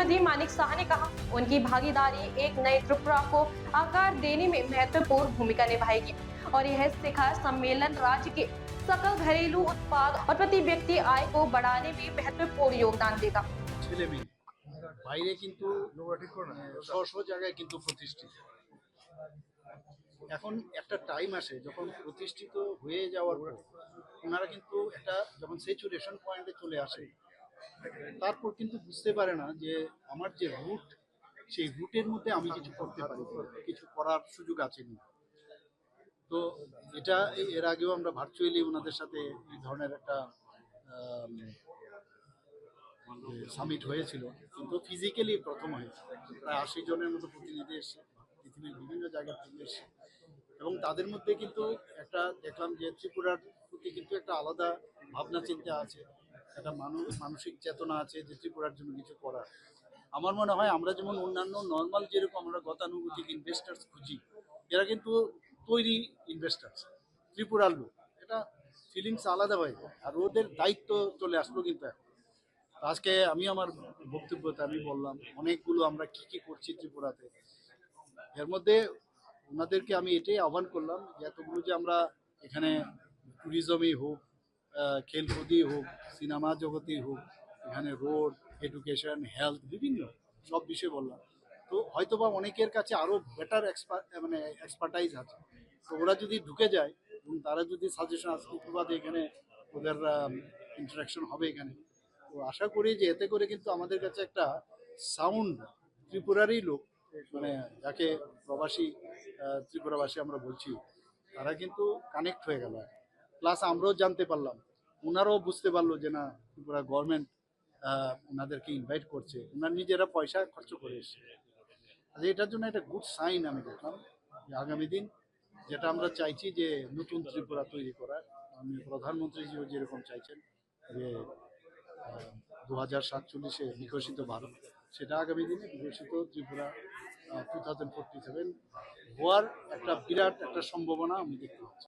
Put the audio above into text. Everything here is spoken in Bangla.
मंत्री मानिक शाह ने कहा, उनकी भागीदारी एक नए त्रिपुरा को आकार देने में महत्वपूर्ण भूमिका निभाएगी और यह शिखर सम्मेलन राज्य के सकल घरेलू उत्पाद और प्रति व्यक्ति आय को बढ़ाने में महत्वपूर्ण योगदान देगा। ছেলে মেয়ে বাইরে কিন্তু স্ব জায়গায় কিন্তু প্রতিষ্ঠিত। এখন একটা টাইম আসে যখন প্রতিষ্ঠিত হয়ে যাওয়ার পর ওনারা কিন্তু একটা যখন স্যাচুরেশন পয়েন্টে চলে আসে, তারপর কিন্তু বুঝতে পারে না যে আমার যে রুট, সেই রুটের মধ্যে আমি কিছু করতে পারি, কিছু করার সুযোগ আছে না। তো এটা এর আগেও আমরা ভার্চুয়ালি ওনাদের সাথে এই ধরনের একটা সামিট হয়েছিল, কিন্তু ফিজিক্যালি প্রথম হয়েছে। প্রায় 80 জনের মতো প্রতিনিধি এসছে, পৃথিবীর বিভিন্ন জায়গা থেকে এসছে, এবং তাদের মধ্যে কিন্তু একটা দেখলাম যে ত্রিপুরার প্রতি কিন্তু একটা আলাদা ভাবনা চিন্তা আছে, একটা মানসিক চেতনা আছে যে ত্রিপুরার জন্য কিছু করার। আমার মনে হয় আমরা যেমন অন্যান্য নর্মাল যেরকম আমরা গতানুগতিক ইনভেস্টার্স খুঁজি, এরা কিন্তু তৈরি ইনভেস্টার্স, ত্রিপুরার লোক, এটা ফিলিংস আলাদা হয়ে যায়। আর ওদের দায়িত্ব চলে আসলো কিন্তু এখন। আজকে আমি আমার বক্তব্যতে আমি বললাম অনেকগুলো আমরা কি কি করছি ত্রিপুরাতে। এর মধ্যে ওনাদেরকে আমি এটাই আহ্বান করলাম যে এতগুলো যে আমরা এখানে ট্যুরিজমই হোক, খেলকুদই হোক, সিনেমা জগতেই হোক, এখানে রোড, এডুকেশন, হেলথ, বিভিন্ন সব বিষয় বললাম। তো হয়তোবা অনেকের কাছে আরও বেটার এক্সপার্টাইজ আছে। তো ওরা যদি ঢুকে যায় এবং তারা যদি সাজেশন আজকে বাদে এখানে ওদের ইন্টারাকশন হবে এখানে, তো আশা করি যে এতে করে কিন্তু আমাদের কাছে একটা সাউন্ড ত্রিপুরারই লোক, মানে যাকে প্রবাসী ত্রিপুরাবাসী আমরা বলছি, তারা কিন্তু কানেক্ট হয়ে গেল। প্লাস আমরাও জানতে পারলাম, ওনারাও বুঝতে পারলো যে না, ত্রিপুরা গভর্নমেন্ট ওনাদেরকে ইনভাইট করছে, ওনার নিজেরা পয়সা খরচ করে এসছে। এটার জন্য একটা গুড সাইন আমি দেখলাম যে আগামী দিন যেটা আমরা চাইছি যে নতুন ত্রিপুরা তৈরি করার, আমি প্রধানমন্ত্রীজিও যেরকম চাইছেন যে 2047 বিকশিত ভারত, সেটা আগামী দিনে বিকশিত ত্রিপুরা 2047 হওয়ার একটা বিরাট একটা সম্ভাবনা আমি দেখতে পাচ্ছি।